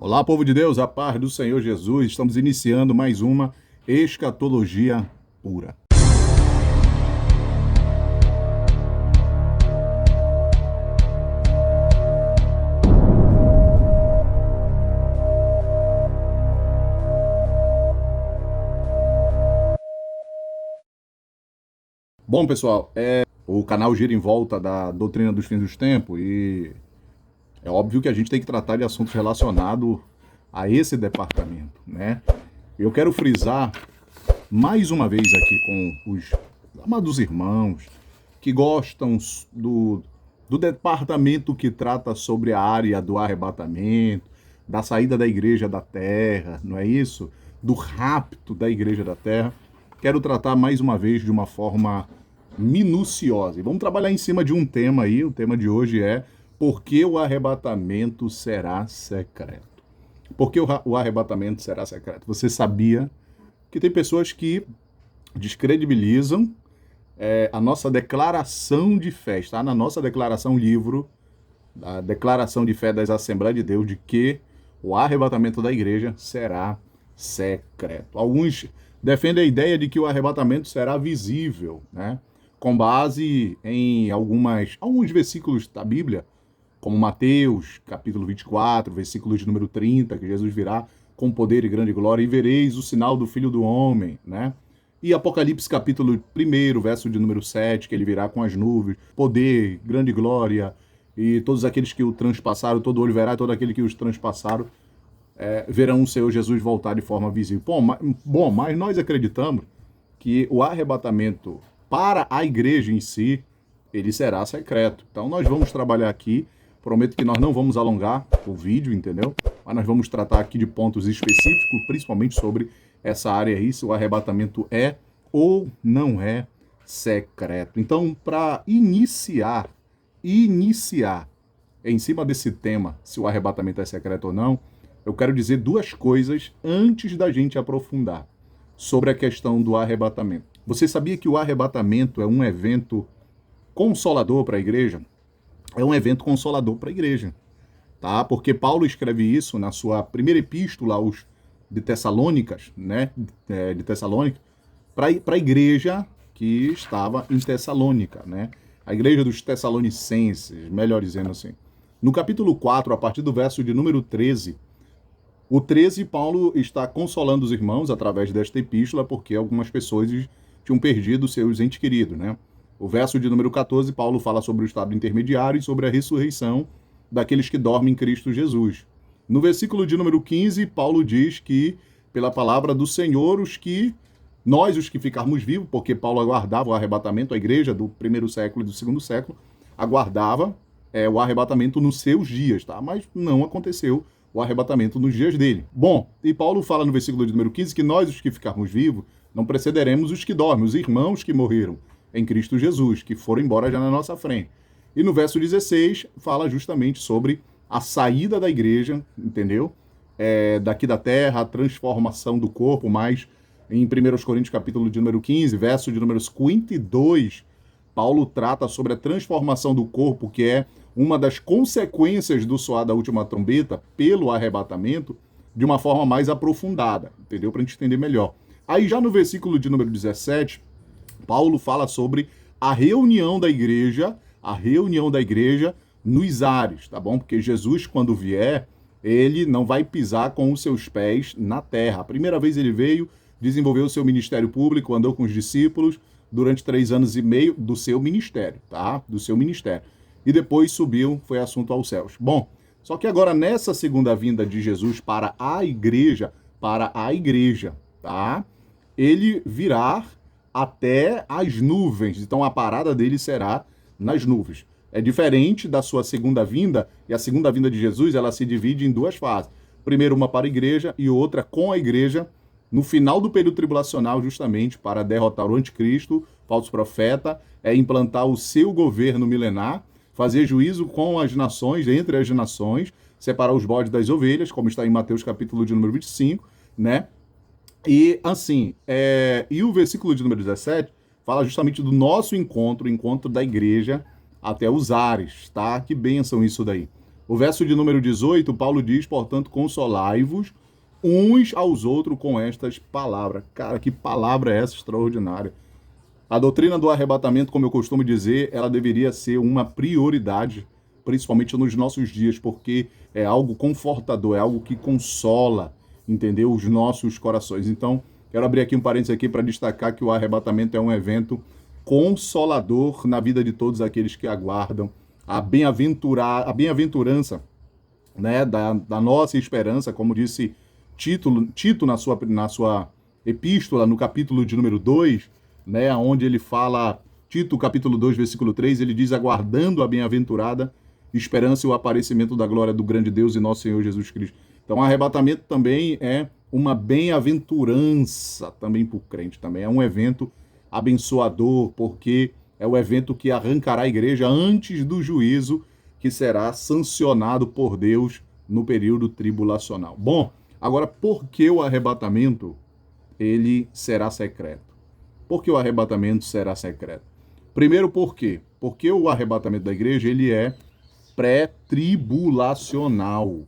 Olá, povo de Deus, a paz do Senhor Jesus. Estamos iniciando mais uma escatologia pura. Bom, pessoal, o canal gira em volta da doutrina dos fins dos tempos e é óbvio que a gente tem que tratar de assuntos relacionados a esse departamento, né? Eu quero frisar mais uma vez aqui com os amados irmãos que gostam do departamento que trata sobre a área do arrebatamento, da saída da igreja da terra, não é isso? Do rapto da igreja da terra. Quero tratar mais uma vez de uma forma minuciosa. E vamos trabalhar em cima de um tema aí. O tema de hoje é: por que o arrebatamento será secreto? Por que o arrebatamento será secreto? Você sabia que tem pessoas que descredibilizam a nossa declaração de fé? Está na nossa declaração livro, a declaração de fé das Assembleias de Deus, de que o arrebatamento da igreja será secreto. Alguns defendem a ideia de que o arrebatamento será visível, né? Com base em alguns versículos da Bíblia, como Mateus, capítulo 24, versículo de número 30, que Jesus virá com poder e grande glória, e vereis o sinal do Filho do Homem, né? E Apocalipse, capítulo 1, verso de número 7, que ele virá com as nuvens, poder, grande glória, e todos aqueles que o transpassaram, todo olho verá, todo aquele que os transpassaram, verão o Senhor Jesus voltar de forma visível. Mas nós acreditamos que o arrebatamento para a igreja em si, ele será secreto. Então nós vamos trabalhar aqui, prometo que nós não vamos alongar o vídeo, entendeu? Mas nós vamos tratar aqui de pontos específicos, principalmente sobre essa área aí, se o arrebatamento é ou não é secreto. Então, para iniciar em cima desse tema, se o arrebatamento é secreto ou não, eu quero dizer duas coisas antes da gente aprofundar sobre a questão do arrebatamento. Você sabia que o arrebatamento é um evento consolador para a igreja? É um evento consolador para a igreja, tá? Porque Paulo escreve isso na sua primeira epístola aos de Tessalônicas, né? De Tessalônica, para a igreja que estava em Tessalônica, né? A igreja dos Tessalonicenses, melhor dizendo assim. No capítulo 4, a partir do verso de número 13, o 13, Paulo está consolando os irmãos através desta epístola, porque algumas pessoas tinham perdido seus entes queridos, né? O verso de número 14, Paulo fala sobre o estado intermediário e sobre a ressurreição daqueles que dormem em Cristo Jesus. No versículo de número 15, Paulo diz que, pela palavra do Senhor, os que ficarmos vivos, porque Paulo aguardava o arrebatamento, a igreja do primeiro século e do segundo século, aguardava o arrebatamento nos seus dias, tá? Mas não aconteceu o arrebatamento nos dias dele. Bom, e Paulo fala no versículo de número 15 que nós, os que ficarmos vivos, não precederemos os que dormem, os irmãos que morreram em Cristo Jesus, que foram embora já na nossa frente. E no verso 16 fala justamente sobre a saída da igreja, entendeu? Daqui da terra, a transformação do corpo, mas em 1 Coríntios capítulo de número 15, verso de número 52, Paulo trata sobre a transformação do corpo, que é uma das consequências do soar da última trombeta pelo arrebatamento, de uma forma mais aprofundada, entendeu? Para a gente entender melhor. Aí já no versículo de número 17, Paulo fala sobre a reunião da igreja nos ares, tá bom? Porque Jesus, quando vier, ele não vai pisar com os seus pés na terra. A primeira vez ele veio, desenvolveu o seu ministério público, andou com os discípulos durante 3 anos e meio do seu ministério, tá? Do seu ministério. E depois subiu, foi assunto aos céus. Bom, só que agora nessa segunda vinda de Jesus para a igreja, tá? Ele virá até as nuvens. Então a parada dele será nas nuvens. É diferente da sua segunda vinda, e a segunda vinda de Jesus, ela se divide em 2 fases. Primeiro uma para a igreja e outra com a igreja no final do período tribulacional, justamente para derrotar o anticristo, falso profeta, implantar o seu governo milenar, fazer juízo com as nações, entre as nações, separar os bodes das ovelhas, como está em Mateus capítulo de número 25, né? E assim, e o versículo de número 17 fala justamente do nosso encontro, o encontro da igreja até os ares, tá? Que bênção isso daí. O verso de número 18, Paulo diz, portanto, consolai-vos uns aos outros com estas palavras. Cara, que palavra é essa extraordinária? A doutrina do arrebatamento, como eu costumo dizer, ela deveria ser uma prioridade, principalmente nos nossos dias, porque é algo confortador, é algo que consola, entendeu? Os nossos corações. Então, quero abrir aqui um parênteses aqui para destacar que o arrebatamento é um evento consolador na vida de todos aqueles que aguardam a bem-aventurança, né, da nossa esperança, como disse Tito na sua epístola, no capítulo de número 2, né, onde ele fala, Tito, capítulo 2, versículo 3, ele diz, aguardando a bem-aventurada esperança e o aparecimento da glória do grande Deus e nosso Senhor Jesus Cristo. Então, o arrebatamento também é uma bem-aventurança também para o crente, também é um evento abençoador, porque é o evento que arrancará a igreja antes do juízo que será sancionado por Deus no período tribulacional. Bom, agora, por que o arrebatamento ele será secreto? Por que o arrebatamento será secreto? Primeiro, por quê? Porque o arrebatamento da igreja ele é pré-tribulacional.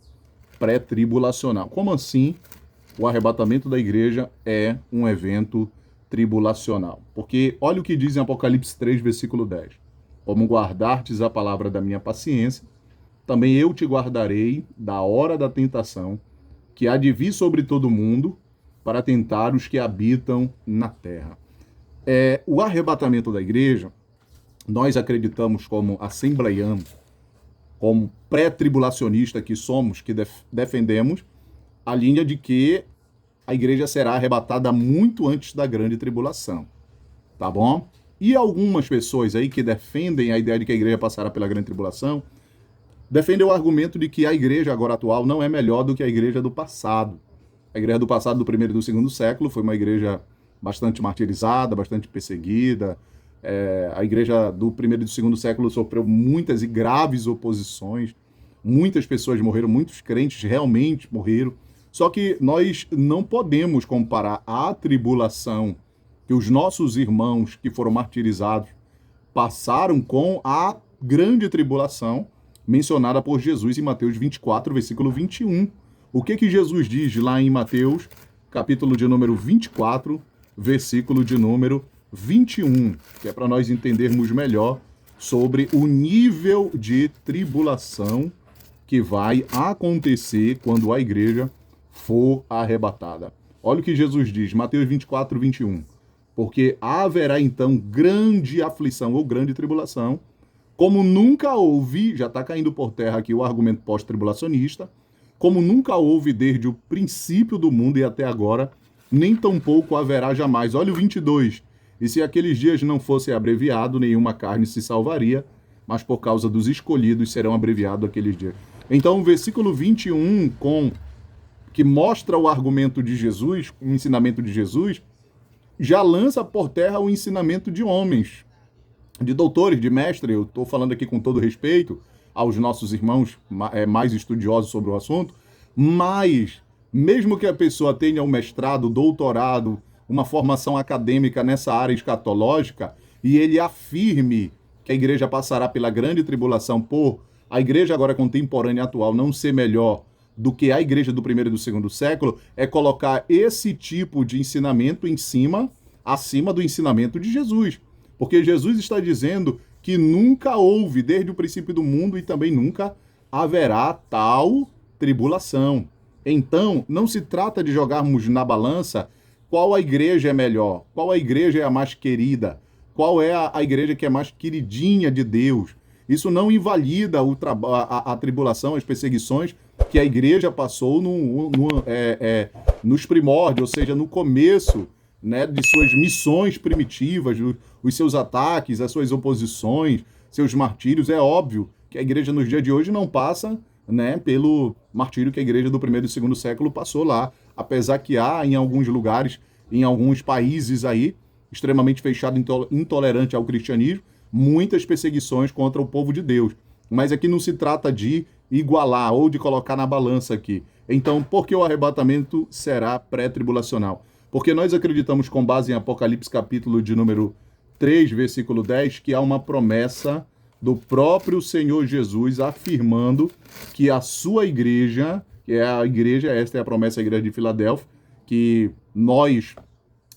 Pré-tribulacional. Como assim o arrebatamento da igreja é um evento tribulacional? Porque olha o que diz em Apocalipse 3, versículo 10. Como guardastes a palavra da minha paciência, também eu te guardarei da hora da tentação, que há de vir sobre todo mundo, para tentar os que habitam na terra. O arrebatamento da igreja, nós acreditamos como assembleianos, como pré-tribulacionista que somos, que defendemos a linha de que a igreja será arrebatada muito antes da grande tribulação, tá bom? E algumas pessoas aí que defendem a ideia de que a igreja passará pela grande tribulação, defendem o argumento de que a igreja agora atual não é melhor do que a igreja do passado. A igreja do passado, do primeiro e do segundo século, foi uma igreja bastante martirizada, bastante perseguida. A igreja do primeiro e do segundo século sofreu muitas e graves oposições. Muitas pessoas morreram, muitos crentes realmente morreram. Só que nós não podemos comparar a tribulação que os nossos irmãos que foram martirizados passaram com a grande tribulação mencionada por Jesus em Mateus 24, versículo 21. O que Jesus diz lá em Mateus, capítulo de número 24, versículo de número 21, que é para nós entendermos melhor sobre o nível de tribulação que vai acontecer quando a igreja for arrebatada. Olha o que Jesus diz, Mateus 24, 21. Porque haverá então grande aflição ou grande tribulação, como nunca houve, já está caindo por terra aqui o argumento pós-tribulacionista, como nunca houve desde o princípio do mundo e até agora, nem tampouco haverá jamais. Olha o 22. E se aqueles dias não fossem abreviados, nenhuma carne se salvaria, mas por causa dos escolhidos serão abreviados aqueles dias. Então, o versículo 21, que mostra o argumento de Jesus, o ensinamento de Jesus, já lança por terra o ensinamento de homens, de doutores, de mestres. Eu estou falando aqui com todo respeito aos nossos irmãos mais estudiosos sobre o assunto, mas mesmo que a pessoa tenha um mestrado, doutorado, uma formação acadêmica nessa área escatológica, e ele afirme que a igreja passará pela grande tribulação por a igreja agora contemporânea atual não ser melhor do que a igreja do primeiro e do segundo século, é colocar esse tipo de ensinamento acima do ensinamento de Jesus. Porque Jesus está dizendo que nunca houve, desde o princípio do mundo, e também nunca haverá tal tribulação. Então, não se trata de jogarmos na balança qual a igreja é melhor, qual a igreja é a mais querida, qual é a igreja que é mais queridinha de Deus. Isso não invalida a tribulação, as perseguições que a igreja passou nos primórdios, ou seja, no começo, né, de suas missões primitivas, os seus ataques, as suas oposições, seus martírios. É óbvio que a igreja nos dias de hoje não passa, né, pelo martírio que a igreja do primeiro e segundo século passou lá, apesar que há em alguns lugares, em alguns países aí, extremamente fechado, intolerante ao cristianismo, muitas perseguições contra o povo de Deus. Mas aqui não se trata de igualar ou de colocar na balança aqui. Então, por que o arrebatamento será pré-tribulacional? Porque nós acreditamos, com base em Apocalipse capítulo de número 3, versículo 10, que há uma promessa do próprio Senhor Jesus afirmando que a sua igreja, que é a igreja, esta é a promessa da igreja de Filadélfia, que nós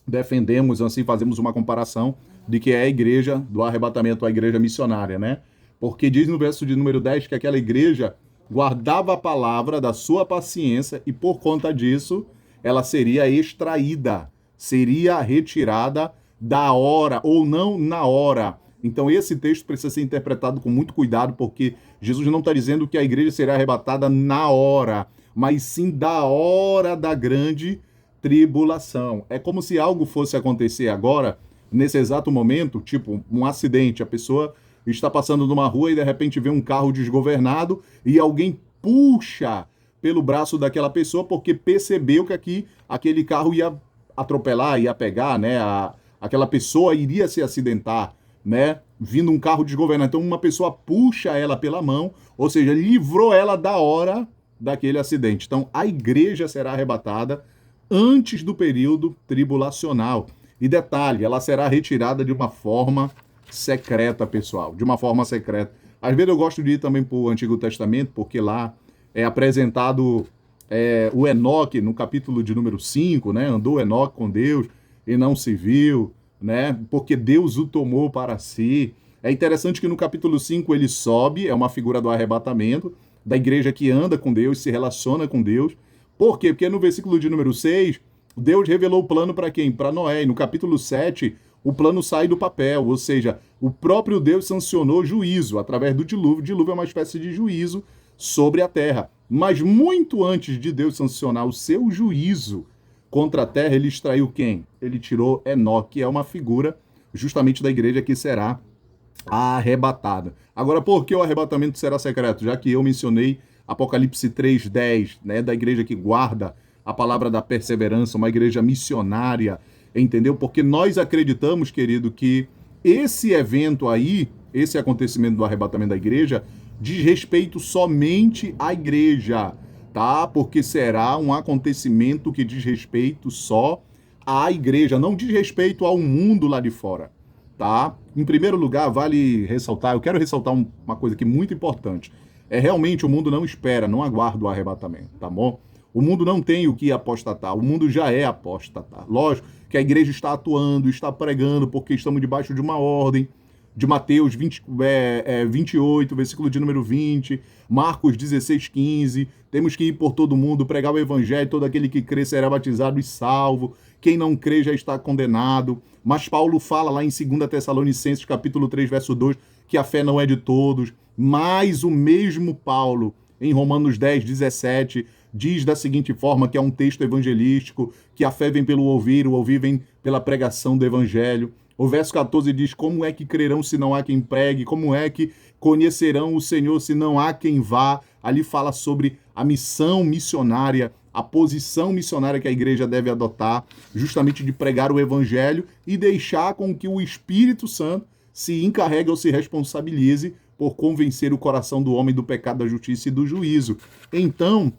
defendemos, assim, fazemos uma comparação de que é a igreja do arrebatamento, a igreja missionária, né? Porque diz no verso de número 10 que aquela igreja guardava a palavra da sua paciência e por conta disso ela seria extraída, seria retirada da hora ou não na hora. Então esse texto precisa ser interpretado com muito cuidado, porque Jesus não está dizendo que a igreja será arrebatada na hora, mas sim da hora da grande tribulação. É como se algo fosse acontecer agora, nesse exato momento, tipo um acidente, a pessoa está passando numa rua e de repente vê um carro desgovernado e alguém puxa pelo braço daquela pessoa porque percebeu que aquele carro ia atropelar, ia pegar, né? Aquela pessoa iria se acidentar, né? Vindo um carro desgovernado. Então uma pessoa puxa ela pela mão, ou seja, livrou ela da hora daquele acidente. Então a igreja será arrebatada antes do período tribulacional. E detalhe, ela será retirada de uma forma secreta, pessoal, de uma forma secreta. Às vezes eu gosto de ir também para o Antigo Testamento, porque lá é apresentado o Enoque, no capítulo de número 5, né? Andou Enoque com Deus e não se viu, né? Porque Deus o tomou para si. É interessante que no capítulo 5 ele sobe, é uma figura do arrebatamento, da igreja que anda com Deus, se relaciona com Deus. Por quê? Porque no versículo de número 6, Deus revelou o plano para quem? Para Noé. E no capítulo 7, o plano sai do papel, ou seja, o próprio Deus sancionou juízo através do dilúvio. O dilúvio é uma espécie de juízo sobre a terra. Mas muito antes de Deus sancionar o seu juízo contra a terra, ele extraiu quem? Ele tirou Enoque, que é uma figura justamente da igreja que será arrebatada. Agora, por que o arrebatamento será secreto? Já que eu mencionei Apocalipse 3:10, né, da igreja que guarda a palavra da perseverança, uma igreja missionária, entendeu? Porque nós acreditamos, querido, que esse evento aí, esse acontecimento do arrebatamento da igreja, diz respeito somente à igreja, tá? Porque será um acontecimento que diz respeito só à igreja, não diz respeito ao mundo lá de fora, tá? Em primeiro lugar, vale ressaltar, eu quero ressaltar uma coisa aqui muito importante. Realmente o mundo não espera, não aguarda o arrebatamento, tá bom? O mundo não tem o que apostatar, o mundo já é apostatar. Lógico que a igreja está atuando, está pregando, porque estamos debaixo de uma ordem, de Mateus 28, versículo de número 20, Marcos 16:15, temos que ir por todo mundo, pregar o evangelho, todo aquele que crê será batizado e salvo, quem não crê já está condenado. Mas Paulo fala lá em 2 Tessalonicenses, capítulo 3, verso 2, que a fé não é de todos, mas o mesmo Paulo, em Romanos 10:17, diz da seguinte forma, que é um texto evangelístico, que a fé vem pelo ouvir, o ouvir vem pela pregação do evangelho. O verso 14 diz, como é que crerão se não há quem pregue? Como é que conhecerão o Senhor se não há quem vá? Ali fala sobre a missão missionária, a posição missionária que a igreja deve adotar, justamente de pregar o evangelho e deixar com que o Espírito Santo se encarregue ou se responsabilize por convencer o coração do homem do pecado, da justiça e do juízo. Então,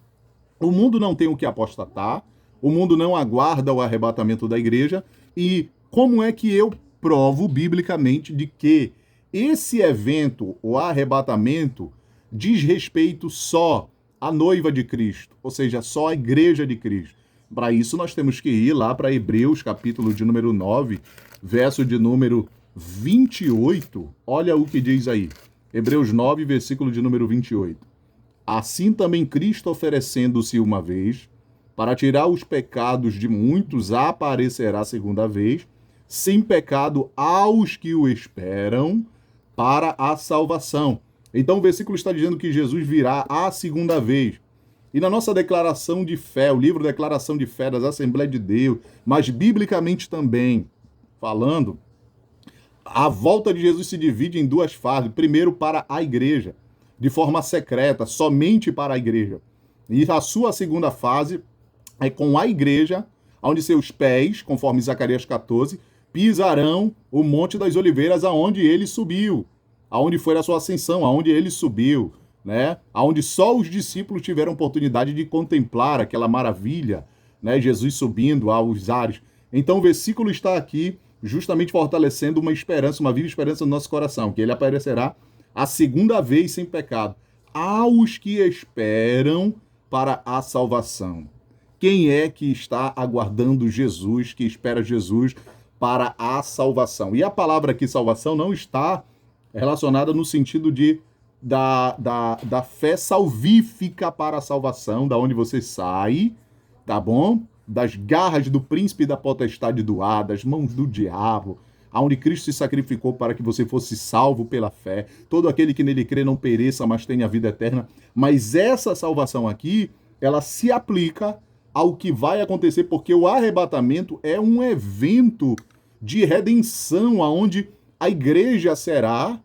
o mundo não tem o que apostatar, o mundo não aguarda o arrebatamento da igreja, e como é que eu provo biblicamente de que esse evento, o arrebatamento, diz respeito só à noiva de Cristo, ou seja, só à igreja de Cristo? Para isso nós temos que ir lá para Hebreus, capítulo de número 9, verso de número 28, olha o que diz aí. Hebreus 9, versículo de número 28. Assim também Cristo, oferecendo-se uma vez, para tirar os pecados de muitos, aparecerá segunda vez, sem pecado aos que o esperam, para a salvação. Então o versículo está dizendo que Jesus virá a segunda vez. E na nossa declaração de fé, o livro Declaração de Fé das Assembleias de Deus, mas biblicamente também falando, a volta de Jesus se divide em duas fases. Primeiro, para a igreja, de forma secreta, somente para a igreja. E a sua segunda fase é com a igreja, onde seus pés, conforme Zacarias 14, pisarão o Monte das Oliveiras, aonde ele subiu, aonde foi a sua ascensão, aonde ele subiu, né? Aonde só os discípulos tiveram oportunidade de contemplar aquela maravilha, né? Jesus subindo aos ares. Então o versículo está aqui justamente fortalecendo uma esperança, uma viva esperança no nosso coração, que ele aparecerá a segunda vez sem pecado, aos que esperam para a salvação. Quem é que está aguardando Jesus, que espera Jesus para a salvação? E a palavra aqui, salvação, não está relacionada no sentido da fé salvífica para a salvação, da onde você sai, tá bom? Das garras do príncipe da potestade do ar, das mãos do diabo, aonde Cristo se sacrificou para que você fosse salvo pela fé. Todo aquele que nele crê não pereça, mas tenha vida eterna. Mas essa salvação aqui, ela se aplica ao que vai acontecer, porque o arrebatamento é um evento de redenção, aonde a igreja será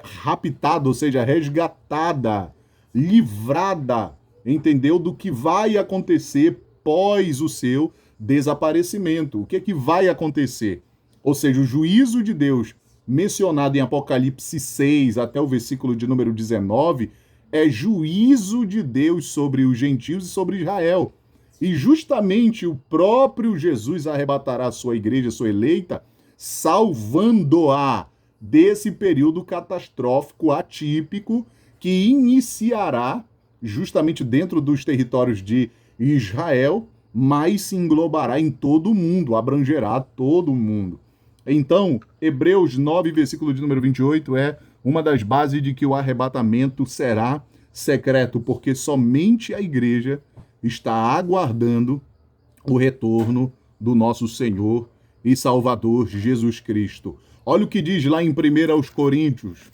raptada, ou seja, resgatada, livrada, entendeu? Do que vai acontecer pós o seu desaparecimento. O que é que vai acontecer? Ou seja, o juízo de Deus mencionado em Apocalipse 6 até o versículo de número 19 é juízo de Deus sobre os gentios e sobre Israel. E justamente o próprio Jesus arrebatará a sua igreja, a sua eleita, salvando-a desse período catastrófico, atípico, que iniciará justamente dentro dos territórios de Israel, mas se englobará em todo o mundo, abrangerá todo o mundo. Então, Hebreus 9, versículo de número 28, é uma das bases de que o arrebatamento será secreto, porque somente a igreja está aguardando o retorno do nosso Senhor e Salvador Jesus Cristo. Olha o que diz lá em 1 Coríntios,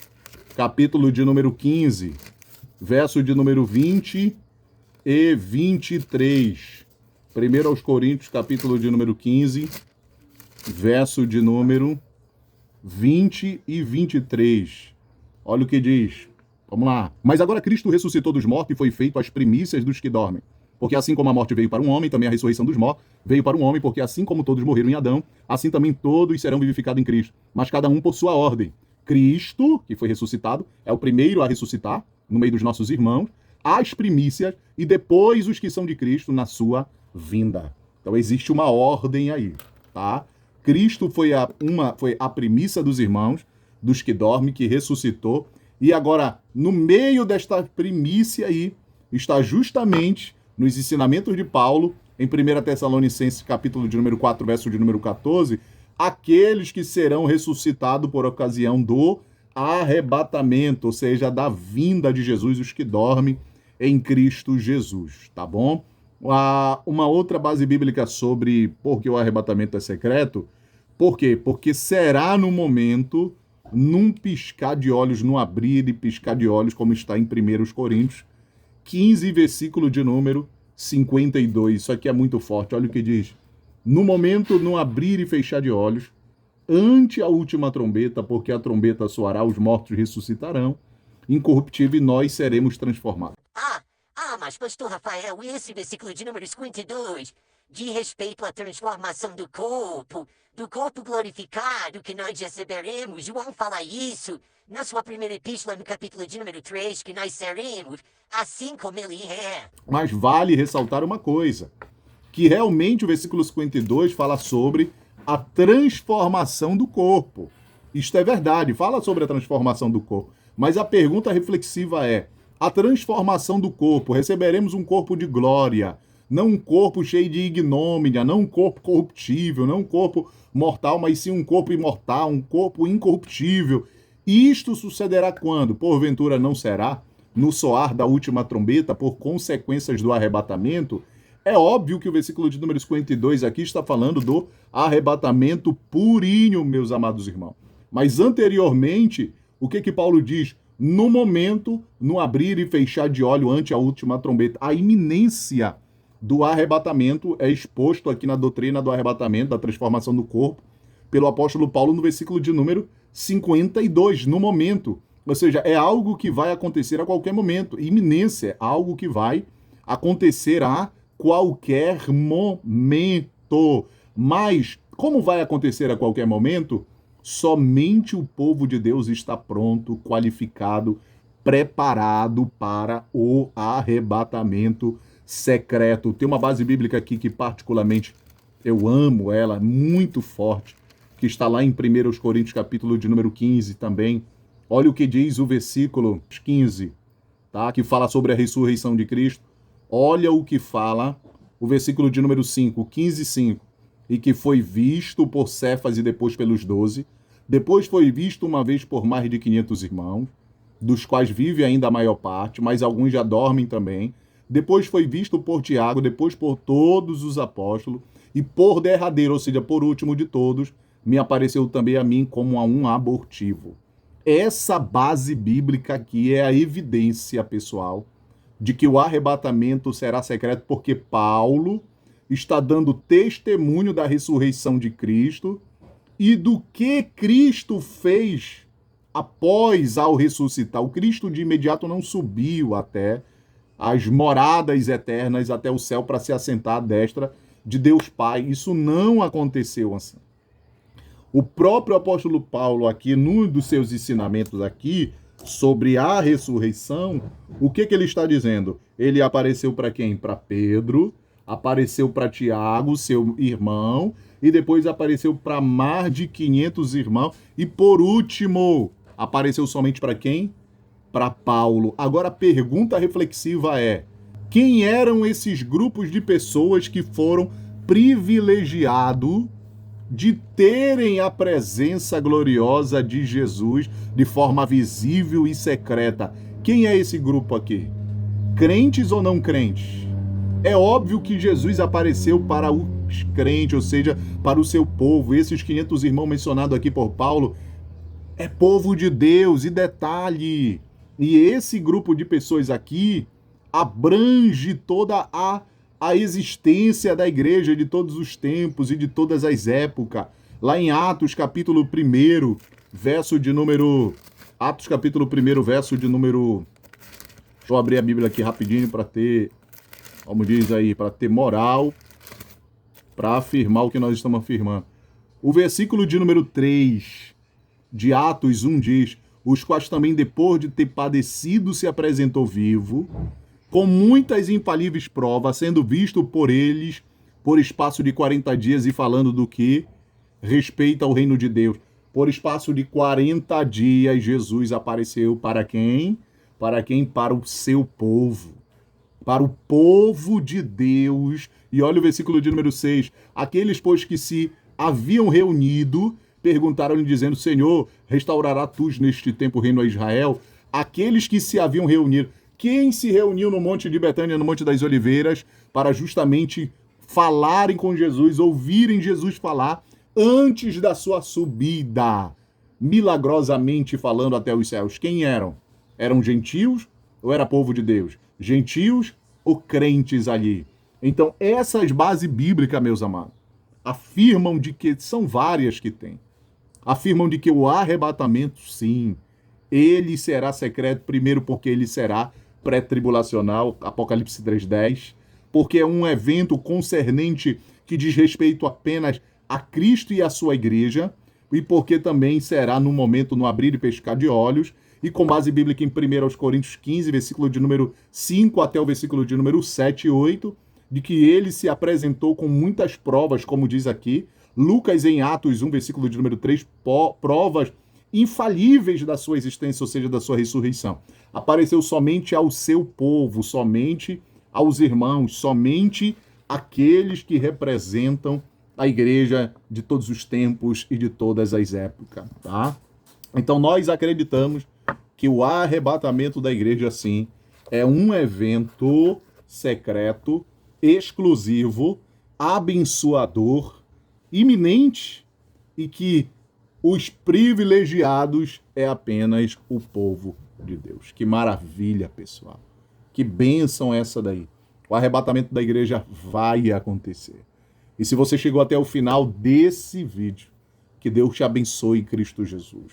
capítulo de número 15, verso de número 20 e 23. 1 Coríntios, capítulo de número 15, verso de número 20 e 23. Olha o que diz. Vamos lá. Mas agora Cristo ressuscitou dos mortos e foi feito as primícias dos que dormem. Porque assim como a morte veio para um homem, também a ressurreição dos mortos veio para um homem, porque assim como todos morreram em Adão, assim também todos serão vivificados em Cristo. Mas cada um por sua ordem. Cristo, que foi ressuscitado, é o primeiro a ressuscitar, no meio dos nossos irmãos, as primícias, e depois os que são de Cristo na sua vinda. Então existe uma ordem aí, tá? Cristo foi a primícia dos irmãos, dos que dormem, que ressuscitou, e agora, no meio desta primícia aí, está justamente nos ensinamentos de Paulo, em 1 Tessalonicenses, capítulo de número 4, verso de número 14, aqueles que serão ressuscitados por ocasião do arrebatamento, ou seja, da vinda de Jesus, os que dormem em Cristo Jesus, tá bom? Uma outra base bíblica sobre por que o arrebatamento é secreto, por quê? Porque será no momento, num piscar de olhos, num abrir e piscar de olhos, como está em 1 Coríntios 15, versículo de número 52. Isso aqui é muito forte. Olha o que diz. No momento, no abrir e fechar de olhos, ante a última trombeta, porque a trombeta soará, os mortos ressuscitarão, incorruptível, e nós seremos transformados. Mas pastor Rafael, esse versículo de número 52 diz respeito à transformação do corpo glorificado que nós receberemos. João fala isso na sua primeira epístola, no capítulo de número 3, que nós seremos assim como ele é. Mas vale ressaltar uma coisa, que realmente o versículo 52 fala sobre a transformação do corpo. Isto é verdade, fala sobre a transformação do corpo. Mas a pergunta reflexiva é, a transformação do corpo, receberemos um corpo de glória, não um corpo cheio de ignomínia, não um corpo corruptível, não um corpo mortal, mas sim um corpo imortal, um corpo incorruptível. Isto sucederá quando? Porventura não será no soar da última trombeta, por consequências do arrebatamento? É óbvio que o versículo de número 52 aqui está falando do arrebatamento purinho, meus amados irmãos. Mas anteriormente, o que Paulo diz? No momento, no abrir e fechar de olho ante a última trombeta, a iminência do arrebatamento é exposto aqui na doutrina do arrebatamento, da transformação do corpo, pelo apóstolo Paulo no versículo de número 52, no momento. Ou seja, é algo que vai acontecer a qualquer momento. Iminência, algo que vai acontecer a qualquer momento. Mas, como vai acontecer a qualquer momento? Somente o povo de Deus está pronto, qualificado, preparado para o arrebatamento secreto. Tem uma base bíblica aqui que particularmente eu amo ela, muito forte, que está lá em 1 Coríntios, capítulo de número 15 também, Olha o que diz o versículo 15, tá? Que fala sobre a ressurreição de Cristo. Olha o que fala o versículo de número 5, 15:5. E que foi visto por Cefas e depois pelos 12. Depois foi visto uma vez por mais de 500 irmãos, dos quais vive ainda a maior parte, mas alguns já dormem também. Depois foi visto por Tiago, depois por todos os apóstolos, e por derradeiro, ou seja, por último de todos, me apareceu também a mim como a um abortivo. Essa base bíblica aqui é a evidência, pessoal, de que o arrebatamento será secreto, porque Paulo está dando testemunho da ressurreição de Cristo e do que Cristo fez após ao ressuscitar. O Cristo de imediato não subiu até as moradas eternas, até o céu, para se assentar à destra de Deus Pai. Isso não aconteceu assim. O próprio apóstolo Paulo aqui, num dos seus ensinamentos aqui, sobre a ressurreição, o que ele está dizendo? Ele apareceu para quem? Para Pedro, apareceu para Tiago, seu irmão, e depois apareceu para mais de 500 irmãos, e por último, apareceu somente para quem? Para Paulo. Agora a pergunta reflexiva é: quem eram esses grupos de pessoas que foram privilegiados de terem a presença gloriosa de Jesus de forma visível e secreta? Quem é esse grupo aqui? Crentes ou não crentes? É óbvio que Jesus apareceu para os crentes, ou seja, para o seu povo. Esses 500 irmãos mencionados aqui por Paulo é povo de Deus. E detalhe, e esse grupo de pessoas aqui abrange toda a existência da igreja de todos os tempos e de todas as épocas. Lá em Atos, capítulo 1, verso de número... Atos, capítulo 1, verso de número... Deixa eu abrir a Bíblia aqui rapidinho para ter, como diz aí, para ter moral, para afirmar o que nós estamos afirmando. O versículo de número 3 de Atos 1 diz: os quais também, depois de ter padecido, se apresentou vivo, com muitas infalíveis provas, sendo visto por eles por espaço de 40 dias, e falando do que respeita ao reino de Deus. Por espaço de 40 dias, Jesus apareceu para quem? Para quem? Para o seu povo. Para o povo de Deus. E olha o versículo de número 6. Aqueles, pois, que se haviam reunido, perguntaram-lhe, dizendo: Senhor, restaurará tu neste tempo o reino a Israel? Aqueles que se haviam reunido. Quem se reuniu no Monte de Betânia, no Monte das Oliveiras, para justamente falarem com Jesus, ouvirem Jesus falar antes da sua subida, milagrosamente falando até os céus? Quem eram? Eram gentios ou era povo de Deus? Gentios ou crentes ali? Então, essas bases bíblicas, meus amados, afirmam de que são várias que tem. Afirmam de que o arrebatamento, sim, ele será secreto, primeiro porque ele será pré-tribulacional, Apocalipse 3:10, porque é um evento concernente que diz respeito apenas a Cristo e a sua igreja, e porque também será no momento, no abrir e pescar de olhos, e com base bíblica em 1 Coríntios 15, versículo de número 5 até o versículo de número 7 e 8, de que ele se apresentou com muitas provas, como diz aqui. Lucas, em Atos 1, versículo de número 3, provas infalíveis da sua existência, ou seja, da sua ressurreição. Apareceu somente ao seu povo, somente aos irmãos, somente aqueles que representam a igreja de todos os tempos e de todas as épocas, tá? Então nós acreditamos que o arrebatamento da igreja, sim, é um evento secreto, exclusivo, abençoador, iminente, e que os privilegiados é apenas o povo de Deus. Que maravilha, pessoal. Que bênção essa daí. O arrebatamento da igreja vai acontecer. E se você chegou até o final desse vídeo, que Deus te abençoe em Cristo Jesus.